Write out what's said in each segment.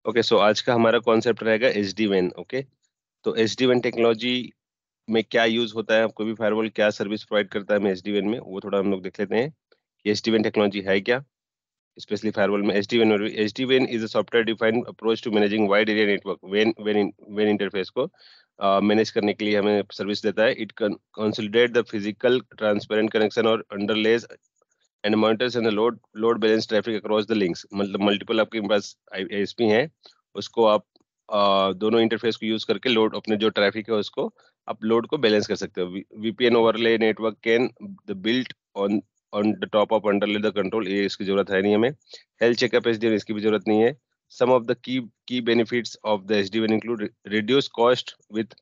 Okay, सो आज का हमारा कॉन्सेप्ट रहेगा SD-WAN। ओके, तो SD-WAN टेक्नोलॉजी में क्या यूज होता है, कोई भी फायरवॉल क्या सर्विस प्रोवाइड करता है हमें SD-WAN में, वो थोड़ा हम लोग देख लेते हैं कि SD-WAN टेक्नोलॉजी है क्या, स्पेशली फायरवॉल में। SD-WAN is a software defined approach to managing wide area network वेन इंटरफेस को मैनेज करने के लिए हमें सर्विस देता है। It consolidate the physical transparent connection और underlays and monitors and load balance traffic across the links. मतलब मल्टीपल आपके पास ISP हैं, उसको आप दोनों इंटरफेस को यूज करके लोड, अपने जो ट्रैफिक है उसको आप लोड को बैलेंस कर सकते हो। VPN overlay network can the built on the top of अंडरले the control, ये इसकी जरूरत है नहीं हमें। हेल्थ चेकअप SDN, इसकी भी जरूरत नहीं है। Some of the key benefits of the SD-WAN include reduce cost with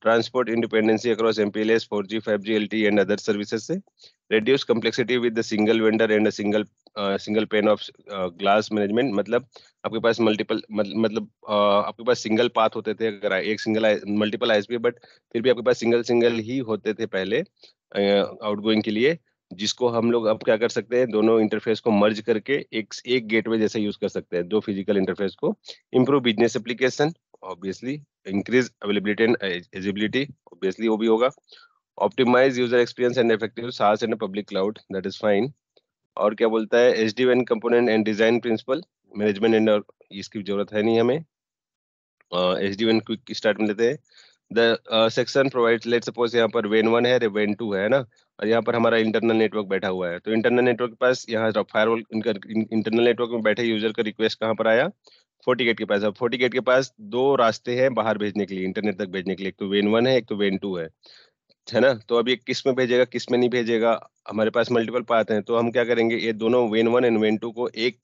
transport independency across MPLS, 4G, 5G, LTE and other services से reduce complexity with the single vendor and a single pane of glass management। मतलब आपके पास multiple मतलब आपके पास single path होते थे, अगर एक single multiple ISP, but फिर भी आपके पास सिंगल सिंगल ही होते थे पहले आउटगोइंग के लिए, जिसको हम लोग अब क्या कर सकते हैं, दोनों इंटरफेस को मर्ज करके एक गेटवे जैसे यूज कर सकते हैं, दो फिजिकल इंटरफेस को। Improve business application, obviously increase availability and agility, obviously वो भी होगा। Optimise user experience and effective SaaS and public cloud, that is fine. और क्या बोलता है, SD-WAN component and design principle management and, इसकी जरूरत है नहीं हमें। SD-WAN क्विक स्टार्ट में लेते हैं। The section provides, let suppose यहाँ पर WAN 1 है, WAN 2 है ना, और यहाँ पर हमारा इंटरनल नेटवर्क बैठा हुआ है, तो इंटरनल नेटवर्क के पास यहाँ फायरवॉल इंटरनल नेटवर्क में बैठे यूजर का रिक्वेस्ट कहाँ पर आया, FortiGate के पास। अब FortiGate के पास दो रास्ते हैं बाहर भेजने के लिए, इंटरनेट तक भेजने के लिए, एक तो WAN 1 है, एक तो WAN 2 है ना। तो अब ये किस में भेजेगा किस में नहीं भेजेगा, हमारे पास मल्टीपल पाथ हैं, तो हम क्या करेंगे, ये दोनों WAN 1 एंड WAN 2 को एक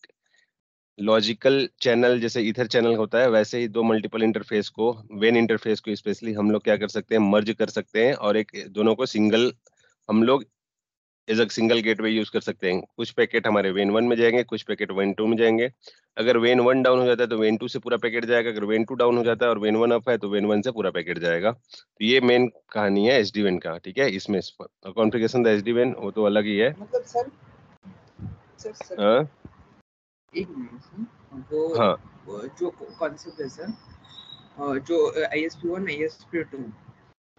लॉजिकल चैनल, जैसे ईथर चैनल होता है वैसे ही दो मल्टीपल इंटरफेस को, वेन इंटरफेस को स्पेशली हम लोग क्या कर सकते हैं, मर्ज कर सकते हैं, और एक दोनों को सिंगल हम लोग as a single gateway use कर सकते हैं। कुछ पैकेट हमारे वेन 1 में जाएंगे, कुछ पैकेट वेन 2 में जाएंगे। अगर वेन 1 डाउन हो जाता है तो वेन 2 से पूरा पैकेट जाएगा, अगर वेन 2 डाउन हो जाता है और वेन 1 अप है तो वेन 1 से पूरा पैकेट जाएगा। तो ये मेन कहानी है SD-WAN का, ठीक है। इसमें कॉन्फ़िगरेशन द SD-WAN वो तो अलग ही है। मतलब सर हाँ एक मिनट सर, वो हाँ जो कॉन्सेप्ट है सर, जो ISP1 ISP2,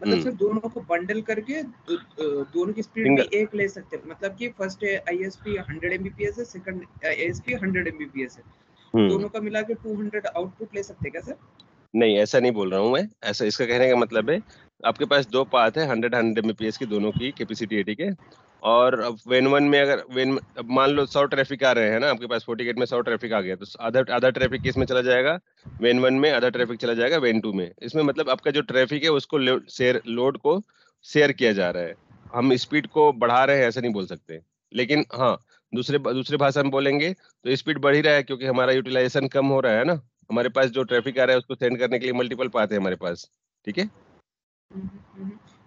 मतलब हम्म सर दोनों को बंडल करके दोनों की स्पीड भी सिंगल एक ले सकते हैं। मतलब कि फर्स्ट ISP 100 Mbps है, सेकंड ISP 100 Mbps है, तो हम्म दोनों का मिला के 200 आउटपुट ले सकते हैं क्या सर? नहीं, ऐसा नहीं बोल रहा हूँ मैं, ऐसा इसका कहने का मतलब है, आपके पास दो पाथ है, 100 Mbps की दोनों की कैपेसिटी है, ठीक है। और अब वेन 1 में अगर वेन, अब मान लो 100 ट्रैफिक आ रहे हैं ना आपके पास, FortiGate में 100 ट्रैफिक आ गया, तो आधा आधा ट्रैफिक किस में चला जाएगा, वेन 1 में, आधा ट्रैफिक चला जाएगा वेन 2 में। इसमें मतलब आपका जो ट्रैफिक है उसको लोड को शेयर किया जा रहा है, हम स्पीड को बढ़ा रहे हैं ऐसा नहीं बोल सकते। लेकिन हाँ, दूसरे दूसरे भाषा में बोलेंगे तो स्पीड बढ़ ही रहा है, क्योंकि हमारा यूटिलाइजेशन कम हो रहा है ना, हमारे पास जो ट्रैफिक आ रहा है उसको सेंड करने के लिए मल्टीपल पाथ है हमारे पास, ठीक है।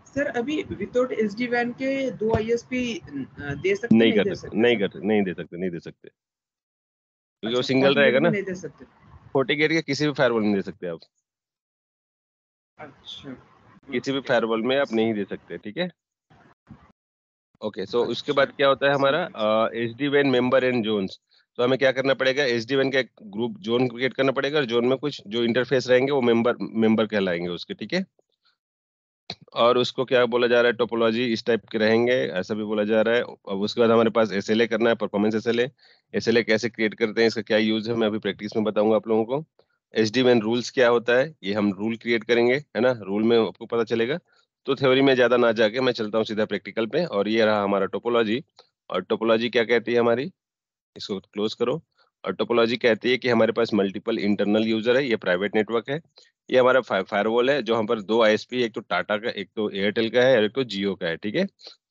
सर अभी विदाउट SD WAN के दो ISP दे सकते नहीं नहीं कर दे सकते, सकते नहीं सर? कर सकते, नहीं दे सकते, नहीं दे सकते, क्योंकि वो अच्छा, सिंगल रहेगा FortiGate में ना। नहीं दे सकते? FortiGate के किसी भी फायरवॉल में दे सकते हैं आप, अच्छा, किसी भी ओके फायरवॉल में ओके आप नहीं दे सकते, ठीक है। ओके, सो उसके अच्छा, बाद क्या होता है हमारा, ठीक है। SD-WAN member and Jones. तो हमें क्या करना पड़ेगा, SD-WAन का एक ग्रुप जोन क्रिएट करना पड़ेगा, और जोन में कुछ जो इंटरफेस रहेंगे वो मेंबर मेंबर कहलाएंगे उसके, ठीक है। और उसको क्या बोला जा रहा है, टोपोलॉजी इस टाइप के रहेंगे, ऐसा भी बोला जा रहा है। अब उसके बाद हमारे पास SLA करना है, परफॉर्मेंस SLA कैसे क्रिएट करते हैं, इसका क्या यूज है, मैं अभी प्रैक्टिस में बताऊंगा आप लोगों को। SD-WAN रूल्स क्या होता है, ये हम रूल क्रिएट करेंगे, है ना, रूल में आपको पता चलेगा। तो थ्योरी में ज्यादा ना जाके मैं चलता हूँ सीधा प्रैक्टिकल पे, और ये रहा हमारा टोपोलॉजी। और टोपोलॉजी क्या कहती है हमारी, इसको क्लोज करो। और टोपोलॉजी कहती है कि हमारे पास मल्टीपल इंटरनल यूजर है, ये प्राइवेट नेटवर्क है, ये हमारा फायरवॉल है, जो हम पर दो ISP, एक तो टाटा का, एक तो एयरटेल का है, और एक तो जियो का है, ठीक है।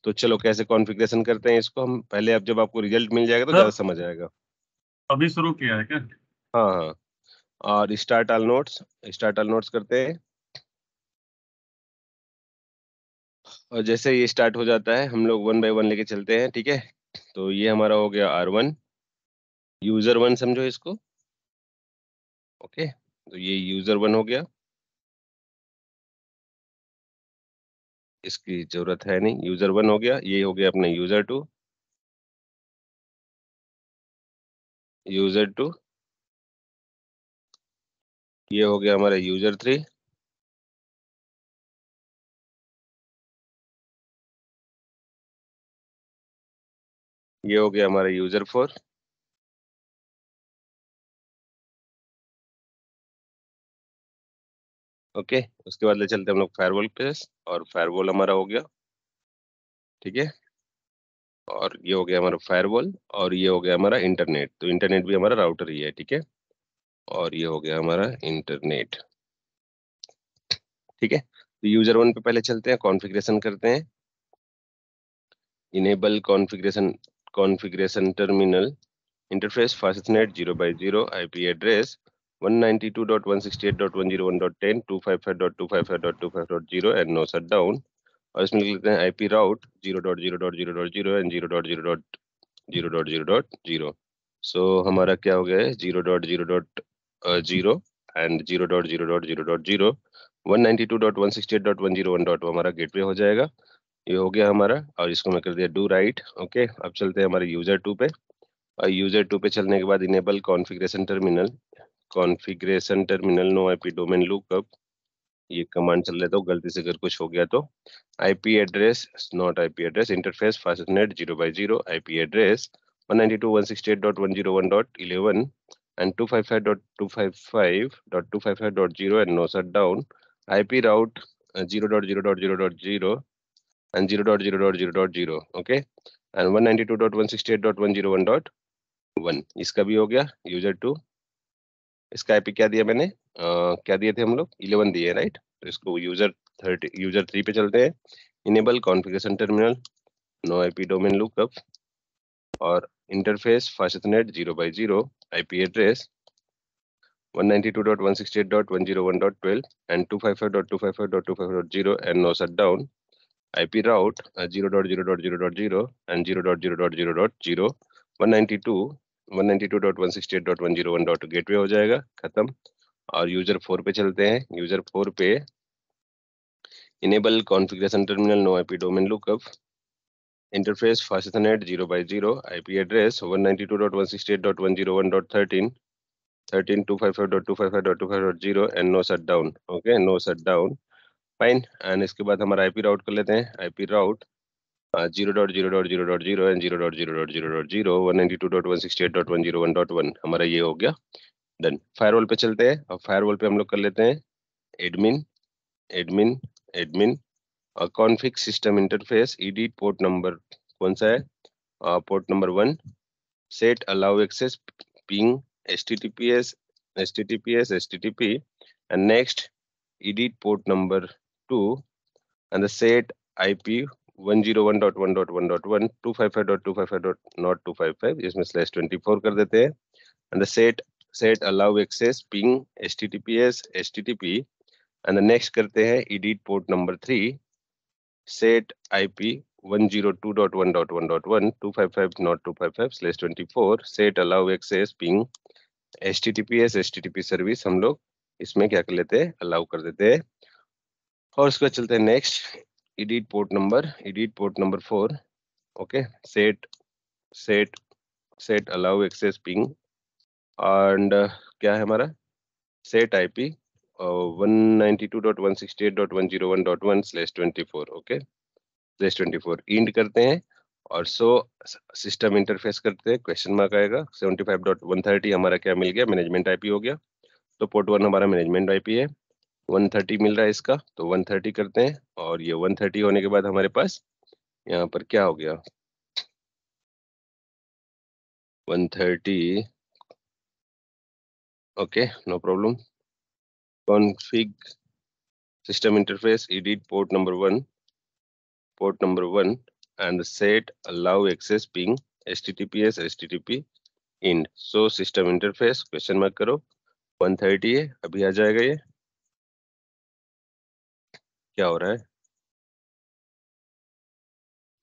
तो चलो कैसे कॉन्फ़िगरेशन करते हैं इसको हम पहले, अब जब आपको रिजल्ट मिल जाएगा तो ज्यादा सर समझ आएगा। अभी शुरू किया है क्या? हाँ हाँ, और स्टार्ट ऑल नोट्स करते हैं। और जैसे ये स्टार्ट हो जाता है हम लोग वन बाय वन लेके चलते हैं, ठीक है। तो ये हमारा हो गया R1, यूजर 1 समझो इसको। ओके, तो ये यूजर 1 हो गया, इसकी जरूरत है नहीं, यूजर 1 हो गया। ये हो गया अपना यूजर 2, यूजर 2, ये हो गया हमारा यूजर 3, ये हो गया हमारा यूजर 4, ओके। उसके बाद ले चलते हैं हम लोग फायरवॉल पे, और फायरवॉल हमारा हो गया, ठीक है। और ये हो गया हमारा फायरवॉल, और ये हो गया हमारा इंटरनेट। तो इंटरनेट भी हमारा राउटर ही है, ठीक है। और ये हो गया हमारा इंटरनेट, ठीक है। तो यूजर 1 पे पहले चलते हैं, कॉन्फ़िगरेशन करते हैं। Enable configuration terminal interface fastnet 0x0 IP address 192.168.101.10 255.255.25.0 and no shutdown. और इसमें लिख लेते हैं IP राउट 0.0.0.0 एंड 0.0.0.0.0। सो हमारा क्या हो गया है 0.0.0 एंड 0.0.0.0 192.168.101.1 हमारा गेटवे हो जाएगा। ये हो गया हमारा, और इसको मैं कर दिया डू राइट, ओके। अब चलते हैं हमारे यूजर 2 पे, और यूजर 2 पे चलने के बाद enable configuration terminal no IP domain lookup, ये कमांड चल रहा था, गलती से अगर कुछ हो गया तो IP address not IP address interface fastnet 0x0 IP address 192.168.101.11 and 255.255.255.0 and no shutdown IP route 0.0.0.0 and 0.0.0.0, okay, and 192.168.101.1 इसका भी हो गया यूजर 2। इसका आईपी क्या दिया मैंने, क्या दिए थे हम लोग, 11 दिए, राइट। तो इसको यूजर 3 पे चलते हैं। Enable configuration terminal no IP domain lookup और interface fastnet 0x0 IP address 192.168.101.12 and 255.255.255.0 and no shutdown IP route 0.0.0.0 and 0.0.0.0 192.168.101.2 gateway हो जाएगा, खत्म। और यूजर 4 पे चलते हैं। यूजर 4 पे enable configuration terminal no IP domain lookup interface fastnet 0x0 IP address 192.168.101.13 13.255.255.255.0 and no shutdown, okay, no shutdown, fine. And इसके बाद हमारा आईपी राउट कर लेते हैं। आईपी राउट 0.0.0.0 एंड 0.0.0.0 192.168.101.1 हमारा ये हो गया डन। फायरवॉल पे चलते हैं। अब फायरवॉल पे हम लोग कर लेते हैं एडमिन एडमिन एडमिन और config system interface edit port number कौन सा है, port number 1, set allow access ping http and next edit port number 2 and the set IP 101.1.1.1 255.255.0.255 इसमें /24 कर देते हैं and the set allow access ping http and the next करते हैं edit port number 3 set IP 102.1.1.1 255.0.255/24 set allow access ping HTTP service हम लोग इसमें क्या कर लेते हैं, अलाउ कर देते हैं। और उसके बाद चलते हैं next edit port number 4, okay, set allow access ping and क्या है हमारा सेट आईपी 192.168.101.1/24, ओके, /24 इंड करते हैं और सो सिस्टम इंटरफेस करते हैं, क्वेश्चन मार्क आएगा। 75.130 हमारा क्या मिल गया, मैनेजमेंट आईपी हो गया। तो पोर्ट 1 हमारा मैनेजमेंट आईपी है, 130 मिल रहा है इसका, तो 130 करते हैं। और ये 130 होने के बाद हमारे पास यहाँ पर क्या हो गया 130, okay, no problem. Config system interface edit port number 1 and set allow access ping http ind so system interface question mark करो 130 है, अभी आ जाएगा। ये क्या हो रहा है,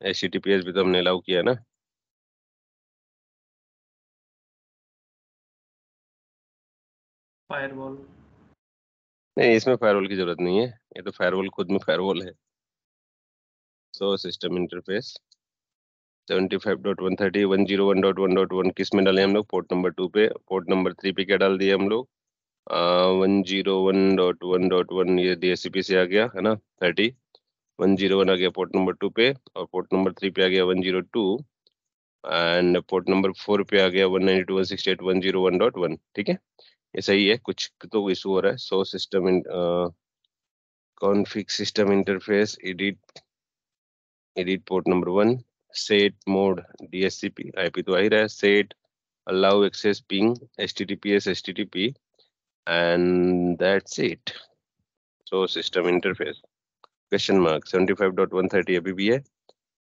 https भी तो हमने अलाउ किया ना। फायरवॉल नहीं, इसमें फायरवॉल की जरूरत नहीं है, ये तो फायरवॉल खुद में फायरवॉल है। सो सिस्टम इंटरफेस 75.130 101.1.1 किस में डाले हम लोग, पोर्ट नंबर 2 पे। पोर्ट नंबर 3 पे क्या डाल दिए हम लोग, 101.1.1 ये DHCP से आ गया है ना 30, 101 आ गया पोर्ट नंबर 2 पे, और पोर्ट नंबर 3 पे आ गया 102, एंड पोर्ट नंबर 4 पे आ गया 192.168.101.1। ठीक है, ये सही है, कुछ तो इशू हो रहा है। So system config system interface edit port number 1, set mode DHCP, IP तो आ ही रहा है, set allow access ping HTTPS HTTP, and that's it. So system interface question mark 75.130 अभी भी है,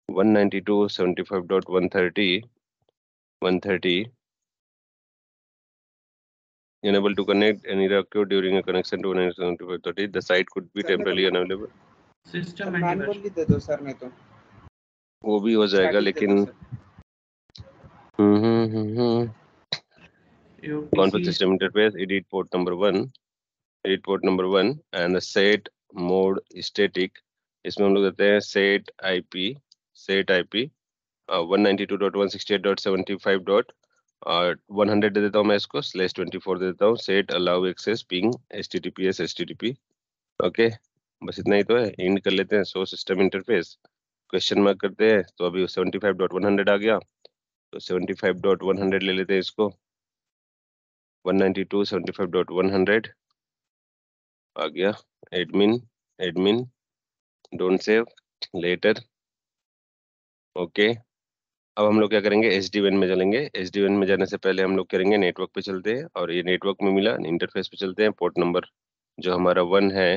192.75.130 unable to connect any queue during a connection to 192.75.30, the site could be sir, मैं temporarily तो system unavailable। Sir manual ही दे दो sir, नहीं तो वो भी हो जाएगा, static दे दो लेकिन sir. config system interface edit port number 1 and the set mode static, इसमें हम लोग देते हैं set IP 192.168.75.100 दे देता हूँ मैं इसको, /24 दे देता हूँ, set allow access ping HTTPS HTTP। Okay, बस इतना ही तो है, एंड कर लेते हैं। So system interface question mark करते हैं, तो अभी 75.100 आ गया, तो 75.100 ले लेते हैं इसको, 192.75.100 आ गया, admin don't save later. Okay, अब हम लोग क्या करेंगे, SD-WAN में चलेंगे। SD-WAN में जाने से पहले हम लोग करेंगे नेटवर्क पे चलते हैं, और ये नेटवर्क में मिला, इंटरफेस पे चलते हैं। पोर्ट नंबर जो हमारा 1 है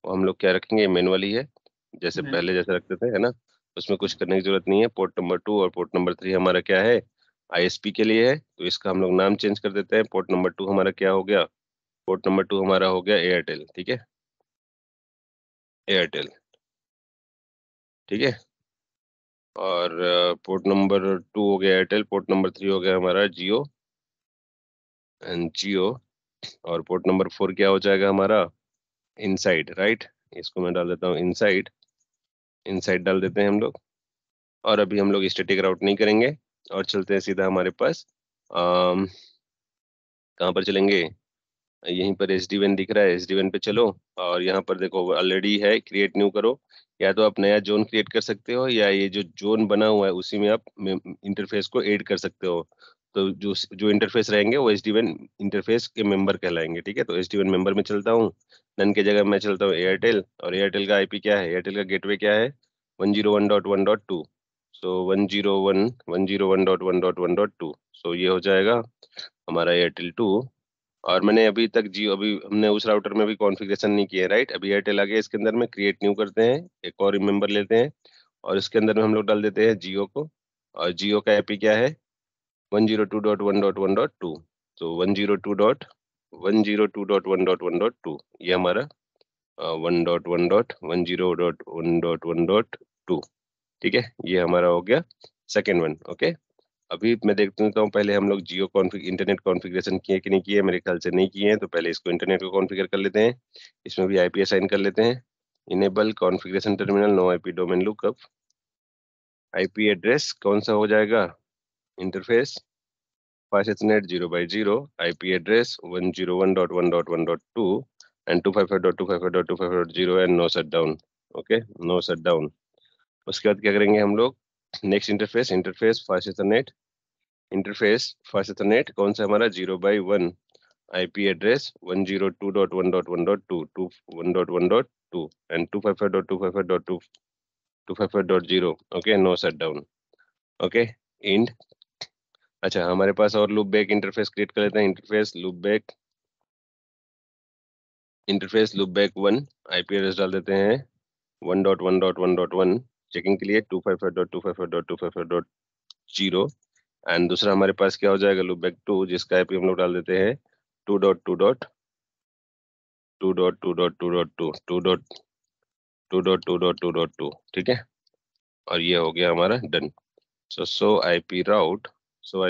वो हम लोग क्या रखेंगे, मैनुअली है, जैसे पहले जैसे रखते थे, है ना, उसमें कुछ करने की जरूरत नहीं है। पोर्ट नंबर 2 और पोर्ट नंबर 3 हमारा क्या है, ISP के लिए है, तो इसका हम लोग नाम चेंज कर देते हैं। पोर्ट नंबर 2 हमारा क्या हो गया, पोर्ट नंबर 2 हमारा हो गया एयरटेल। ठीक है, एयरटेल, ठीक है, और पोर्ट नंबर 2 हो गया एयरटेल, पोर्ट नंबर 3 हो गया हमारा जियो एंड जियो, और पोर्ट नंबर 4 क्या हो जाएगा हमारा, इनसाइड, राइट। इसको मैं डाल देता हूँ इनसाइड, इनसाइड डाल देते हैं हम लोग। और अभी हम लोग स्टैटिक राउट नहीं करेंगे, और चलते हैं सीधा हमारे पास, कहाँ पर चलेंगे, यहीं पर SD-WAN दिख रहा है, SD-WAN पे चलो, और यहाँ पर देखो ऑलरेडी है, क्रिएट न्यू करो, या तो आप नया जोन क्रिएट कर सकते हो, या ये जो जोन बना हुआ है उसी में आप इंटरफेस को ऐड कर सकते हो। तो जो जो इंटरफेस रहेंगे वो SD-WAN इंटरफेस के मेंबर कहलाएंगे। ठीक है, तो SD-WAN मेंबर में चलता हूँ, नन की जगह मैं चलता हूँ एयरटेल, और एयरटेल का IP क्या है, एयरटेल का गेटवे क्या है, 101.1.2, सो 101.1.1.2, सो ये हो जाएगा हमारा एयरटेल 2। और मैंने अभी तक जियो, अभी हमने उस राउटर में भी कॉन्फ़िगरेशन नहीं किया है, राइट। अभी एयरटेल आ गया, इसके अंदर में क्रिएट न्यू करते हैं, एक और मेंबर लेते हैं, और इसके अंदर में हम लोग डाल देते हैं जियो को, और जियो का IP क्या है, 102.1.1.2, तो 102.1.1.2, ये हमारा 1.1.1.0.1.1.2। ठीक है, ये हमारा हो गया सेकेंड वन। ओके, अभी मैं देख लेता हूँ पहले हम लोग जियो कॉन्फ़िग इंटरनेट कॉन्फ़िगरेशन किए कि नहीं किए, मेरे ख्याल से नहीं किए हैं, तो पहले इसको इंटरनेट को कॉन्फ़िगर कर लेते हैं, इसमें भी IP असाइन कर लेते हैं। Enable configuration terminal, no IP domain lookup, IP address कौन सा हो जाएगा, interface fast ethernet 0/0, IP address 101.1.1.2 and 255.255.255.0 and no shutdown. Okay, no shutdown. उसके बाद क्या करेंगे हम लोग, next interface, interface fast ethernet, interface fast ethernet कौन सा हमारा 0/1, IP address 102.1.1.2 1.1.2 and 255.255.255.0। Okay, no shutdown. Okay, end, अच्छा हमारे पास और लूप बैक इंटरफेस क्रिएट कर लेते हैं, interface loop back 1, IP address डाल देते हैं 1.1.1.1, चेकिंग के लिए 255.255.255.0, एंड दूसरा हमारे पास क्या हो जाएगा, लूप बैक 2, जिसका IP हम लोग डाल देते हैं 2.2.2.2.2.2.2.2.2. ठीक है, और ये हो गया हमारा डन। सो IP राउट, सो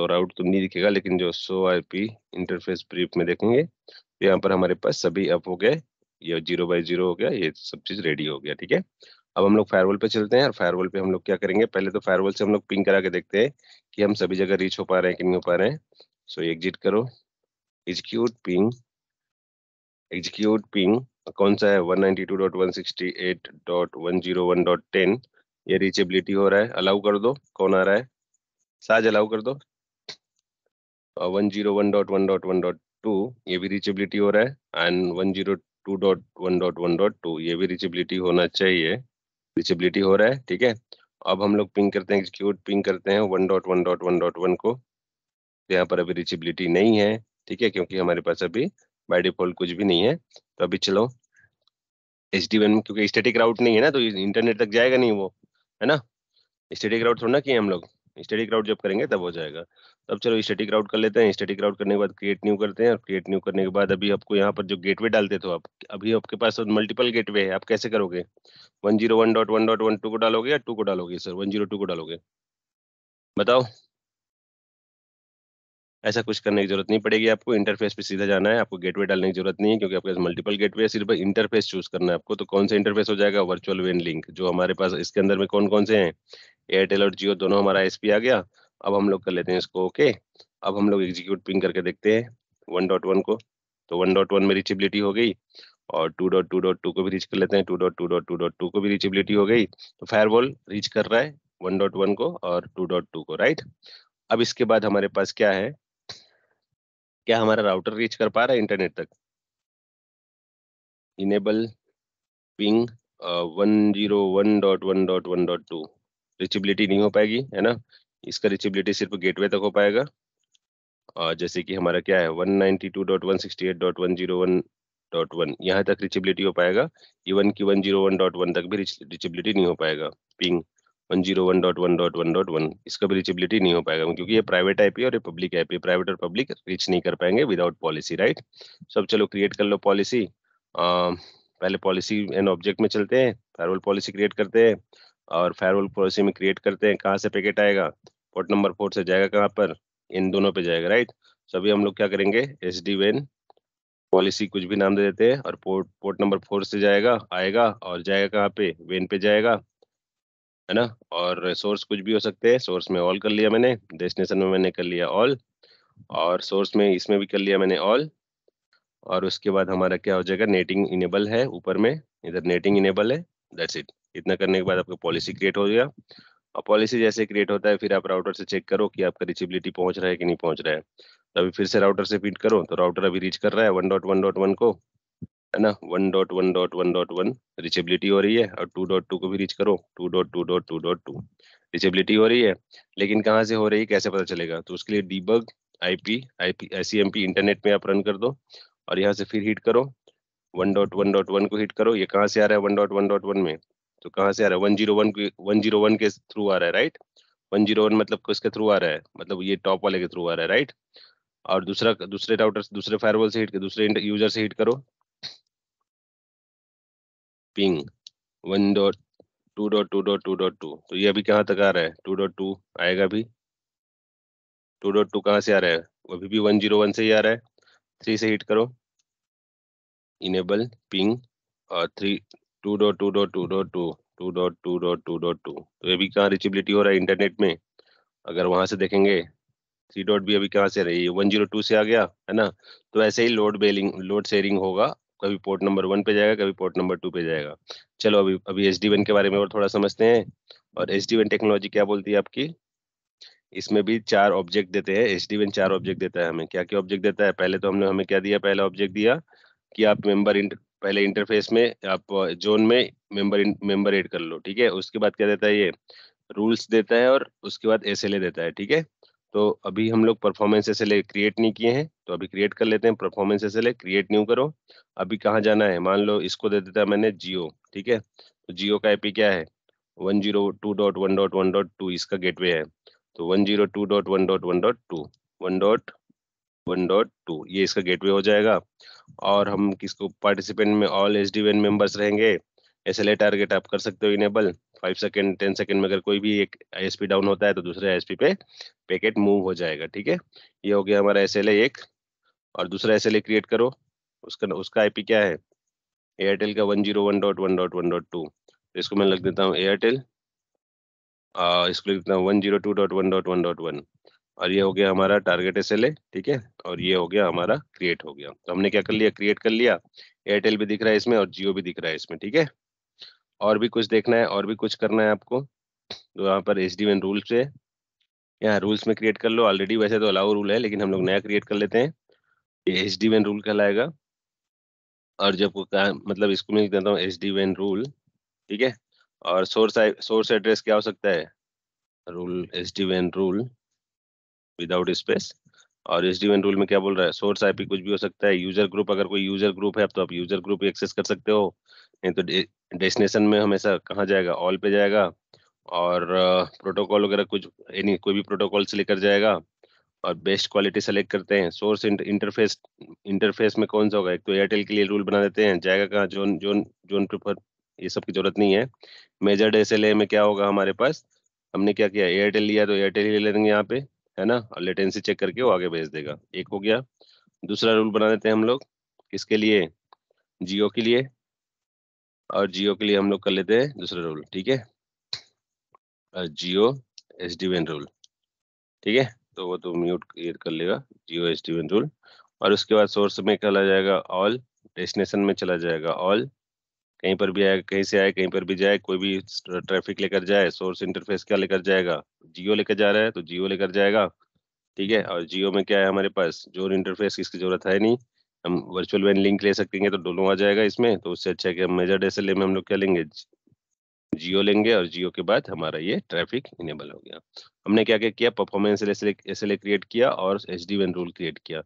राउट तो नहीं दिखेगा, लेकिन जो IP इंटरफेस ब्रीफ में देखेंगे तो यहाँ पर हमारे पास सभी अप हो गए, ये 0/0 हो गया, ये सब चीज रेडी हो गया। ठीक है, अब हम लोग फायरवॉल पे चलते हैं, और फायरवॉल पे हम लोग क्या करेंगे, पहले तो फायरवॉल से हम लोग पिंग करा के देखते हैं कि हम सभी जगह रीच हो पा रहे हैं कि नहीं हो पा रहे हैं। सो एग्जिट करो, एग्जीक्यूट पिंग कौन सा है? 192.168.101.10। ये रीचेबिलिटी हो रहा है, अलाउ कर दो। कौन आ रहा है? साज अलाउ कर दो। 101.1.1.2 ये भी रीचेबिलिटी हो रहा है, एंड 102.1.1.2 ये भी रीचेबिलिटी होना चाहिए। रीचेबिलिटी हो रहा है, ठीक है। अब हम लोग पिंग करते हैं, एग्जीक्यूट पिंग करते हैं 1.1.1.1 को। यहाँ पर अभी रीचेबिलिटी नहीं है, ठीक है, क्योंकि हमारे पास अभी बाय डिफॉल्ट कुछ भी नहीं है। तो अभी चलो SD1 में, क्योंकि स्टैटिक राउट नहीं है ना, तो इंटरनेट तक जाएगा नहीं वो, है ना। स्टैटिक राउट थोड़ा ना किए हम लोग, स्टैटिक राउट जब करेंगे तब हो जाएगा। तब चलो स्टैटिक राउट कर लेते हैं। स्टैटिक राउट करने के बाद क्रिएट न्यू करते हैं, और क्रिएट न्यू करने के बाद अभी आपको यहाँ पर जो गेटवे डालते तो आप, अभी आपके पास मल्टीपल गेटवे है, आप कैसे करोगे? 101.1.12 को डालोगे या 2 को डालोगे? सर 102 को डालोगे, बताओ। ऐसा कुछ करने की जरूरत नहीं पड़ेगी, आपको इंटरफेस पे सीधा जाना है, आपको गेटवे डालने की जरूरत नहीं है, क्योंकि आपके पास मल्टीपल गेटवे है। सिर्फ इंटरफेस चूज करना है आपको। तो कौन सा इंटरफेस हो जाएगा? वर्चुअल वेन लिंक, जो हमारे पास इसके अंदर में कौन कौन से हैं? एयरटेल और जियो दोनों हमारा ISP आ गया। अब हम लोग कर लेते हैं इसको ओके। अब हम लोग एग्जीक्यूट पिंग करके देखते हैं 1.1 को। तो 1.1 में रीचेबिलिटी हो गई, और 2.2.2 को भी रीच कर लेते हैं। 2.2.2.2 को भी रीचेबिलिटी हो गई। तो फायरवॉल रीच कर रहा है 1.1 को और 2.2 को, राइट। अब इसके बाद हमारे पास क्या है? क्या हमारा राउटर रीच कर पा रहा है इंटरनेट तक? इनेबल पिंग 101.1.1.2 रीचेबिलिटी नहीं हो पाएगी, है ना। इसका रीचेबिलिटी सिर्फ गेटवे तक हो पाएगा। जैसे कि हमारा क्या है 192.168.101.1 यहाँ तक रीचेबिलिटी हो पाएगा। इवन की 101.1 तक भी रीचेबिलिटी नहीं हो पाएगा। पिंग 101.1.1.1 इसका भी रीचेबिलिटी नहीं हो पाएगा, क्योंकि ये प्राइवेट IP है और ये पब्लिक IP है। प्राइवेट और पब्लिक रीच नहीं कर पाएंगे विदाउट पॉलिसी, राइट। सब चलो क्रिएट कर लो पॉलिसी। पहले पॉलिसी एंड ऑब्जेक्ट में चलते हैं, फायरवॉल पॉलिसी क्रिएट करते हैं। और फायरवॉल पॉलिसी में क्रिएट करते हैं, कहाँ से पैकेट आएगा? पोर्ट नंबर 4 से जाएगा, कहाँ पर? इन दोनों पे जाएगा, राइट। सभी हम लोग क्या करेंगे? SD-WAN पॉलिसी कुछ भी नाम दे देते हैं, और पोर्ट नंबर 4 से जाएगा, आएगा और जाएगा कहाँ पे? वेन पे जाएगा, है ना। और सोर्स कुछ भी हो सकते हैं। सोर्स में ऑल कर लिया मैंने, डेस्टिनेशन में मैंने कर लिया ऑल, और सोर्स में इसमें भी कर लिया मैंने ऑल। और उसके बाद हमारा क्या हो जाएगा? नेटिंग इनेबल है ऊपर में, इधर नेटिंग इनेबल है। That's it. इतना करने के बाद आपका पॉलिसी क्रिएट हो गया। और पॉलिसी जैसे क्रिएट होता है, फिर आप राउटर से चेक करो कि आपका रीचेबिलिटी पहुंच रहा है कि नहीं पहुंच रहा है। तो अभी फिर से राउटर से फीड करो, तो राउटर अभी रीच कर रहा है 1.1.1 को, है ना। 1.1.1.1 रीचेबिलिटी हो रही है, और 2.2 को भी रीच करो, 2.2.2.2 रीचेबिलिटी हो रही है। लेकिन कहाँ से हो रही है, कैसे पता चलेगा? तो उसके लिए डीबग ICMP इंटरनेट में आप रन कर दो, और यहाँ से फिर हिट करो 1.1.1 को हिट करो। ये कहाँ से आ रहा है 1.1.1 में? तो कहाँ से आ रहा है? 101 के थ्रू आ रहा है, राइट। 101 मतलब किसके थ्रू आ रहा है? मतलब ये टॉप वाले के थ्रू आ रहा है, राइट। और दूसरे राउटर दूसरे फायरवॉल से हिट, दूसरे यूजर से हिट करो, पिंग 1.2.2.2.2। तो ये अभी कहाँ तक आ रहा है? 2.2 आएगा भी। 2.2 कहाँ से आ रहा है? अभी भी 101 से ही आ रहा है। 3 से हिट करो, इनेबल पिंग, और 2.2.2.2 2.2.2.2। तो ये भी कहाँ रीचेबिलिटी हो रहा है? इंटरनेट में। अगर वहां से देखेंगे 3 डॉट भी अभी कहाँ से रही है? 102 से आ गया, है ना। तो ऐसे ही लोड शेयरिंग होगा। कभी पोर्ट नंबर 1 पे जाएगा, कभी पोर्ट नंबर 2 पे जाएगा। चलो अभी अभी SD-WAN के बारे में और थोड़ा समझते हैं। और SD-WAN टेक्नोलॉजी क्या बोलती है आपकी? इसमें भी 4 ऑब्जेक्ट देते हैं। SD-WAN 4 ऑब्जेक्ट देता है हमें। क्या क्या ऑब्जेक्ट देता है? पहले तो हमने हमें क्या दिया? पहला ऑब्जेक्ट दिया कि आप पहले इंटरफेस में आप जोन में मेंबर ऐड कर लो, ठीक है। उसके बाद क्या देता है? ये रूल्स देता है, और उसके बाद SLA देता है, ठीक है। तो अभी हम लोग परफॉर्मेंस SLA क्रिएट नहीं किए हैं, तो अभी क्रिएट कर लेते हैं। परफॉर्मेंस SLA क्रिएट न्यू करो। अभी कहाँ जाना है? मान लो इसको दे देता है मैंने जियो, ठीक है। तो जियो का IP क्या है? 102.1.1.2 इसका गेटवे है। तो 102.1.1.2 1.1.2 ये इसका गेटवे हो जाएगा। और हम किसको पार्टिसिपेंट में ऑल SD-WAN मेंबर्स रहेंगे। SLA टारगेट आप कर सकते हो इनेबल। 5 सेकंड 10 सेकंड में अगर कोई भी एक ISP डाउन होता है, तो दूसरे ISP पे पैकेट मूव हो जाएगा, ठीक है। ये हो गया हमारा SLA एक। और दूसरा SLA क्रिएट करो। उसका IP क्या है? एयरटेल का 101.1.1.2। तो इसको मैं लिख देता हूँ एयरटेल। इसको लिख देता हूँ 102.1.1.1। और ये हो गया हमारा टारगेट SLA, ठीक है, और ये हो गया हमारा क्रिएट हो गया। तो हमने क्या कर लिया, क्रिएट कर लिया। एयरटेल भी दिख रहा है इसमें और जियो भी दिख रहा है इसमें, ठीक है। और भी कुछ देखना है और भी कुछ करना है आपको, तो यहाँ पर SD-WAN रूल्स है, यहाँ रूल्स में क्रिएट कर लो। ऑलरेडी वैसे तो अलाउ रूल है, लेकिन हम लोग नया क्रिएट कर लेते हैं। ये SD-WAN रूल कहलाएगा। और जब मतलब इसको मैं लिख देता हूँ SD-WAN रूल, ठीक है। और सोर्स एड्रेस क्या हो सकता है, rule SD-WAN rule without space. और SD-WAN रूल में क्या बोल रहा है, सोर्स IP कुछ भी हो सकता है। यूजर ग्रुप, अगर कोई यूजर ग्रुप है तो आप यूजर ग्रुप एक्सेस कर सकते हो, नहीं तो डेस्टिनेशन में हमेशा कहाँ जाएगा, ऑल पे जाएगा। और प्रोटोकॉल वगैरह कुछ कोई भी प्रोटोकॉल से लेकर जाएगा। और बेस्ट क्वालिटी सेलेक्ट करते हैं। सोर्स इंटरफेस, इंटरफेस में कौन सा होगा, एक तो एयरटेल के लिए रूल बना देते हैं, जाएगा कहाँ, जोन जोन जोन प्रेफर, ये सब की जरूरत नहीं है। मेजर्ड SLA में क्या होगा हमारे पास, हमने क्या किया, एयरटेल लिया तो एयरटेल ही ले लेंगे यहाँ पे, है ना, और लेटेंसी चेक करके वो आगे भेज देगा। एक हो गया। दूसरा रूल बना देते हैं हम लोग, किसके लिए, जियो के लिए। और जियो के लिए हम लोग कर लेते हैं दूसरा रूल, ठीक है, जियो SD-WAN रूल, ठीक है। तो वो तो म्यूट क्लियर कर लेगा, जियो SD-WAN रूल। और उसके बाद सोर्स में चला जाएगा ऑल, डेस्टिनेशन में चला जाएगा ऑल। कहीं पर भी आए, कहीं से आए, कहीं पर भी जाए, कोई भी ट्रैफिक लेकर जाए, सोर्स इंटरफेस क्या लेकर जाएगा, जियो लेकर जा रहा है तो जियो लेकर जाएगा, ठीक है। और जियो में क्या है हमारे पास, जोन इंटरफेस इसकी जरूरत है नहीं, हम वर्चुअल वैन लिंक ले सकेंगे तो दोनों आ जाएगा इसमें। तो उससे अच्छा है कि हम मेजर्ड SLA में हम लोग क्या लेंगे, जियो लेंगे। और जियो के बाद हमारा ये ट्रैफिक इनेबल हो गया। हमने क्या क्या किया, परफॉर्मेंस SLA क्रिएट किया और SD-WAN रूल क्रिएट किया।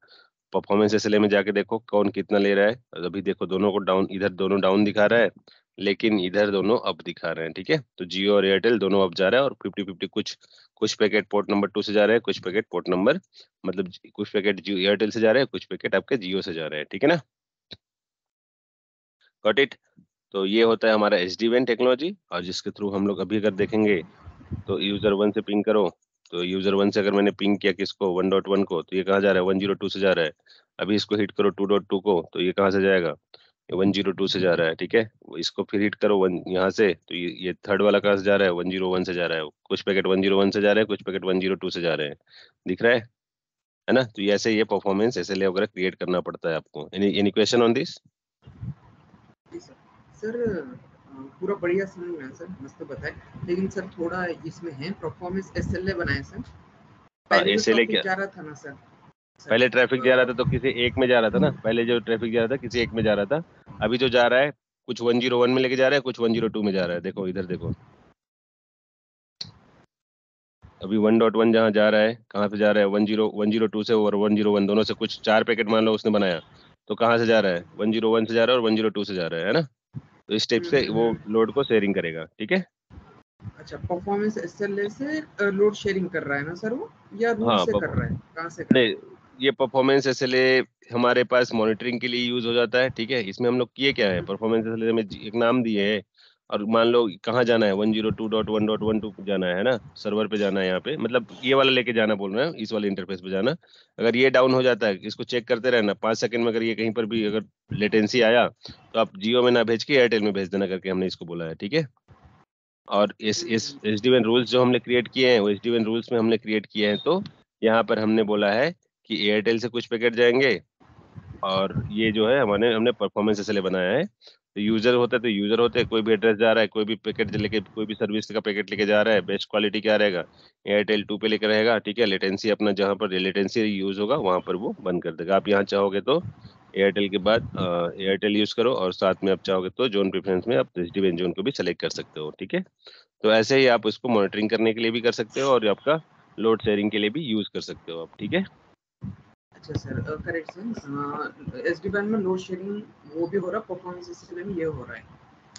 परफॉर्मेंस SLA में जाके देखो कौन कितना ले रहा है। और अभी देखो दोनों को डाउन, इधर दोनों डाउन दिखा रहा है, लेकिन इधर दोनों अप दिखा रहे हैं, ठीक है। तो जियो और एयरटेल दोनों अप जा रहा है, और 50-50 कुछ कुछ पैकेट पोर्ट नंबर 2 से जा रहे हैं, कुछ पैकेट पोर्ट नंबर, मतलब कुछ पैकेट जियो एयरटेल से जा रहे हैं, कुछ पैकेट आपके जियो से जा रहे हैं, ठीक है ना। Got it. तो ये होता है हमारा SD-WAN टेक्नोलॉजी। और जिसके थ्रू हम लोग अभी अगर देखेंगे तो यूजर 1 से पिंग करो, तो यूजर 1 से अगर मैंने पिंग किया किसको, 1.1 को, तो ये कहाँ जा रहा है, 102 से जा रहा है। अभी इसको हिट करो 2.2 को, तो ये कहाँ से जाएगा, ये 102 से जा रहा है, ठीक है। इसको फिर हिट करो वन यहाँ से, तो ये थर्ड वाला कहाँ से जा रहा है, 101 से जा रहा है। कुछ पैकेट 101 से जा रहे हैं, कुछ पैकेट 102 से जा रहे हैं, दिख रहा है ना। तो ऐसे ये परफॉर्मेंस SLA वगैरह क्रिएट करना पड़ता है आपको। Any question on this? Sir पूरा बढ़िया समझ में आया सर, मस्त बताए। लेकिन सर थोड़ा इसमें है, परफॉर्मेंस SLA बनाए सर, पहले जो SLA ट्रैफिक क्या, जा रहा था ना सर, पहले ट्रैफिक जा रहा था तो किसी एक में जा रहा था ना, पहले जो ट्रैफिक जा रहा था किसी एक में जा रहा था। अभी जो जा रहा है कुछ 101 में लेके जा रहा है, कुछ 102 में जा रहा है। देखो इधर देखो, अभी 1.1 जहाँ जा रहा है, कहाँ से जा रहा है, 102 से और 101 दोनों से कुछ 4 पैकेट मान लो उसने बनाया, तो कहाँ से जा रहा है, 101 से जा रहा है और 102 से जा रहा है ना। तो इस टाइप से वो लोड को शेयरिंग करेगा, ठीक है। अच्छा, परफॉर्मेंस SLA से लोड शेयरिंग कर रहा है ना सर वो, या रूल हाँ से कर रहा है, कहाँ से कर रहा नहीं, ये परफॉर्मेंस SLA हमारे पास मॉनिटरिंग के लिए यूज हो जाता है, ठीक है। इसमें हम लोग किए क्या है, परफॉर्मेंस SLA में एक नाम दिए है, और मान लो कहाँ जाना है, 102.1.12 जाना है ना, सर्वर पे जाना है, यहाँ पे मतलब ये वाला लेके जाना बोल रहे हैं, इस वाले इंटरफेस पे जाना। अगर ये डाउन हो जाता है, इसको चेक करते रहना 5 सेकंड में, अगर ये कहीं पर भी अगर लेटेंसी आया तो आप जियो में ना भेज के एयरटेल में भेज देना करके हमने इसको बोला है, ठीक है। और इस SD-WAN रूल्स जो हमने क्रिएट किए हैं, वो SD-WAN रूल्स में हमने क्रिएट किए हैं। तो यहाँ पर हमने बोला है कि एयरटेल से कुछ पैकेट जाएंगे, और ये जो है हमने परफॉर्मेंस SLA बनाया है। तो यूजर होता है तो यूजर होते हैं, कोई भी एड्रेस जा रहा है, कोई भी पैकेट लेके, कोई भी सर्विस का पैकेट लेके जा रहा है, बेस्ट क्वालिटी क्या रहेगा, एयरटेल 2 पे लेकर रहेगा, ठीक है। लेटेंसी अपना जहाँ पर लेटेंसी यूज होगा वहां पर वो बंद कर देगा। आप यहाँ चाहोगे तो एयरटेल के बाद एयरटेल यूज करो, और साथ में आप चाहोगे तो जोन प्रेफरेंस में आप SD-WAN जोन को भी सेलेक्ट कर सकते हो, ठीक है। तो ऐसे ही आप उसको मॉनिटरिंग करने के लिए भी कर सकते हो, और आपका लोड शेयरिंग के लिए भी यूज कर सकते हो आप, ठीक है। अच्छा सर, करेक्ट सर, SD-WAN में लोड शेयरिंग वो भी हो रहा है, परफॉर्मेंस SLA में ये हो रहा है।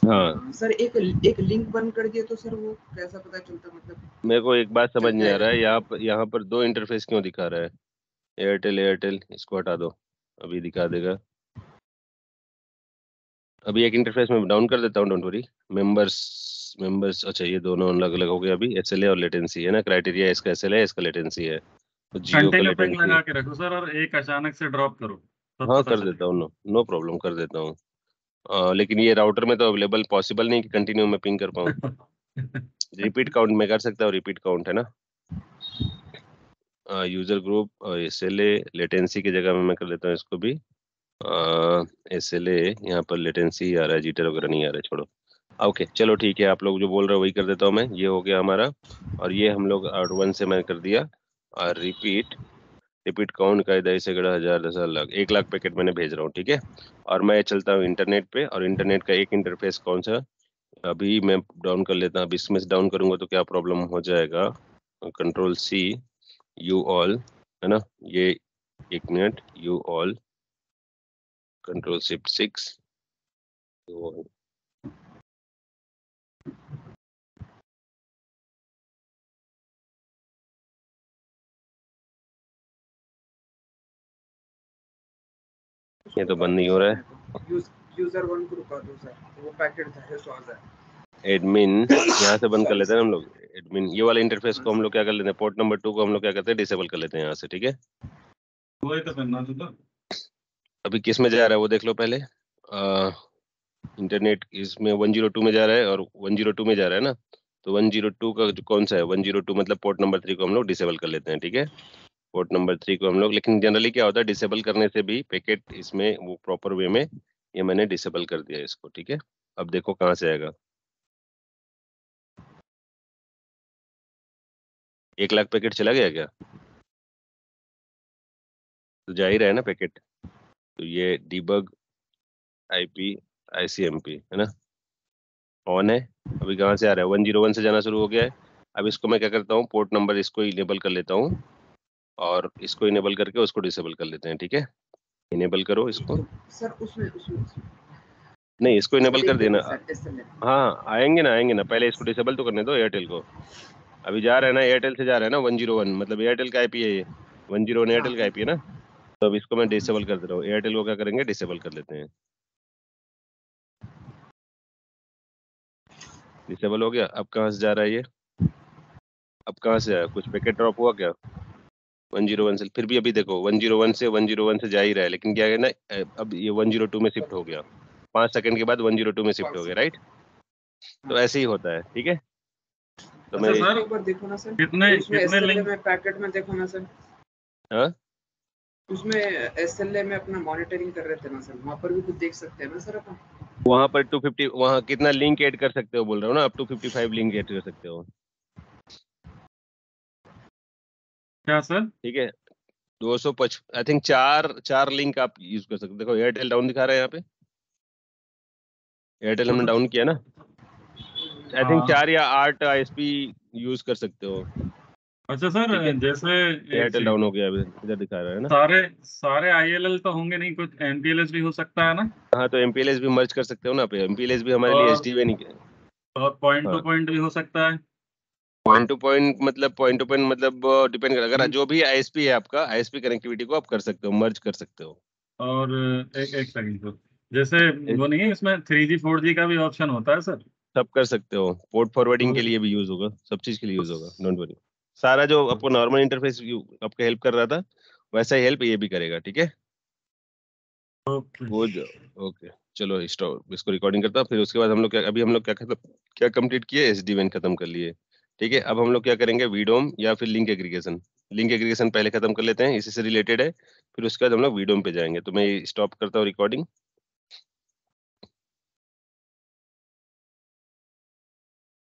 हाँ, सर एक लिंक बंद कर दिए तो सर वो कैसा पता चलता, मतलब मेरे को एक बात समझ चल नहीं आ जाएगा? रहा है, यहाँ पर 2 इंटरफेस क्यों दिखा रहा है, एयरटेल एयरटेल, इसको हटा दो, अभी दिखा देगा। अभी एक इंटरफेस में डाउन कर देता हूँ, डोंट वरी। मेंबर्स, अच्छा ये दोनों अलग अलग हो गए अभी, SLA और लेटेंसी है ना, क्राइटेरिया इसका SLA है, इसका लेटेंसी है, तो जियो घंटे का का पैक लेटेंसी है। लगा के रखो सर, और एक अचानक से ड्रॉप करो, तब हाँ पता कर देता चलेगा। हूँ, नो नो प्रॉब्लम, कर देता हूँ। लेकिन ये राउटर में तो अवेलेबल पॉसिबल नहीं कि कंटिन्यू में पिंग कर पाऊँ। रिपीट काउंट में कर सकता हूँ, रिपीट काउंट है ना। यूजर ग्रुप SLA लेटेंसी की जगह में मैं कर लेता हूँ इसको भी SLA। यहाँ पर लेटेंसी आ रहा है, जिटर वगैरह नहीं आ रहा है, छोड़ो। ओके चलो ठीक है, आप लोग जो बोल रहे हो वही कर देता हूँ मैं। ये हो गया हमारा, और ये हम लोग R1 से मैंने कर दिया। और रिपीट काउंट का 10 से 1000 10 लाख 1 लाख पैकेट मैंने भेज रहा हूँ, ठीक है। और मैं चलता हूँ इंटरनेट पे, और इंटरनेट का एक इंटरफेस कौन सा अभी मैं डाउन कर लेता हूँ। अब इसमें से डाउन करूंगा तो क्या प्रॉब्लम हो जाएगा, Ctrl+C यू ऑल, है ना। ये 1 मिनट, यू ऑल Ctrl+Shift+6 ये तो बंद नहीं हो रहा है। यूजर 1 को रुका दो सर, वो पैकेट था सो आ जाए। एडमिन यहाँ से बंद कर लेते हैं हम लोग। एडमिन ये वाला इंटरफेस को हम लोग क्या कर लेते हैं, पोर्ट नंबर 2 को हम लोग क्या करते हैं, डिसेबल कर लेते हैं यहाँ से, ठीक है। वही तो करना था। अभी किस में जा रहा है वो देख लो पहले। इंटरनेट इसमें 102 में जा रहा है, और 102 में जा रहा है ना, तो 102 का जो कौन सा है, 102 मतलब पोर्ट नंबर 3 को हम लोग डिसेबल कर लेते हैं, ठीक है। पोर्ट नंबर 3 को हम लोग, लेकिन जनरली क्या होता है, डिसेबल करने से भी पैकेट इसमें वो प्रॉपर वे में, ये मैंने डिसेबल कर दिया इसको, ठीक है। अब देखो कहाँ से आएगा, 1 लाख पैकेट चला गया क्या, तो जा ही रहा है ना पैकेट। तो ये डिबग IP ICMP है ना, ऑन है। अभी कहाँ से आ रहा है, 101 से जाना शुरू हो गया है। अब इसको मैं क्या करता हूँ, पोर्ट नंबर इसको इनेबल कर लेता हूँ, और इसको इनेबल करके उसको डिसेबल कर लेते हैं, ठीक है। इनेबल करो इसको। सर उसमें नहीं, इसको इनेबल कर देना। सर SLA हाँ आएंगे ना, पहले इसको डिसेबल तो करने दो एयरटेल को। अभी जा रहा है ना, एयरटेल से जा रहा है ना 101, मतलब एयरटेल का IP है ये, 101 एयरटेल का IP है ना। तो अब इसको मैं डिसेबल कर दे रहा हूँ, एयरटेल को क्या करेंगे, डिसेबल कर लेते हैं। डिसेबल हो गया। अब कहाँ से जा रहा है ये, अब कहाँ से आया, कुछ पैकेट ड्रॉप हुआ क्या 101 से, फिर भी अभी देखो 101 से जा ही रहा है, लेकिन क्या है ना, अब ये 102 में शिफ्ट हो गया, 5 सेकंड के बाद 102 में शिफ्ट हो गया, राइट। तो ऐसे ही होता है, ठीक है। तो अच्छा मैं सर, एक बार देखो ना सर, कितने उसमें कितने SLA लिंक, में पैकेट में देखो ना सर, हाँ उसमें SLA में अपना मॉनिटरिंग कर रहे थे ना सर, वहाँ पर भी कुछ देख सकते हैं ना सर अपन। वहां पर 250, वहां कितना लिंक ऐड कर सकते हो बोल रहा हूँ ना, आप 255 लिंक ऐड कर सकते हो, क्या सर? ठीक है। 255 आई थिंक, चार लिंक आप यूज कर सकते हो। देखो एयरटेल डाउन दिखा रहा है यहाँ पे, एयरटेल हमने डाउन किया ना, आई थिंक हाँ 4 या 8 ISP यूज कर सकते हो, अच्छा सर, ठीक है। जैसे एक एयरटेल डाउन सेकंड, हो गया अभी, इधर दिखा रहा है ना। सारे सारे ILL तो होंगे नहीं, कुछ MPLS भी हो सकता है ना? हाँ तो MPLS भी मर्ज कर सकते हो ना, पे MPLS भी हमारे लिए और SD नहीं है। और पॉइंट टू हाँ, पॉइंट भी हो सकता है। पॉइंट टू पॉइंट मतलब डिपेंड कर, अगर जो भी ISP है आपका, ISP कनेक्टिविटी को आप कर सकते हो, मर्ज कर सकते हो। और एक एक सेकंड सर, जैसे वो नहीं है, इसमें 3G 4G का भी ऑप्शन होता है सर? सब कर सकते हो, पोर्ट फॉरवर्डिंग के तो लिए भी यूज होगा, सब चीज के लिए यूज होगा, डोंट वरी। सारा जो आपको नॉर्मल इंटरफेस आपको हेल्प कर रहा था, वैसा ही हेल्प ये भी करेगा, ठीक है। ओके। वो ओके चलो स्टॉप, इसको रिकॉर्डिंग करता हूँ, फिर उसके बाद हम लोग क्या, अभी हम लोग क्या कंप्लीट किए, SD-WAN खत्म कर लिए, ठीक है। अब हम लोग क्या करेंगे, वीडोम या फिर लिंक एग्रीगेशन। लिंक एग्रीगेशन पहले खत्म कर लेते हैं, इसी से रिलेटेड है, फिर उसके बाद हम लोग वीडोम पे जाएंगे। तो मैं स्टॉप करता हूँ रिकॉर्डिंग।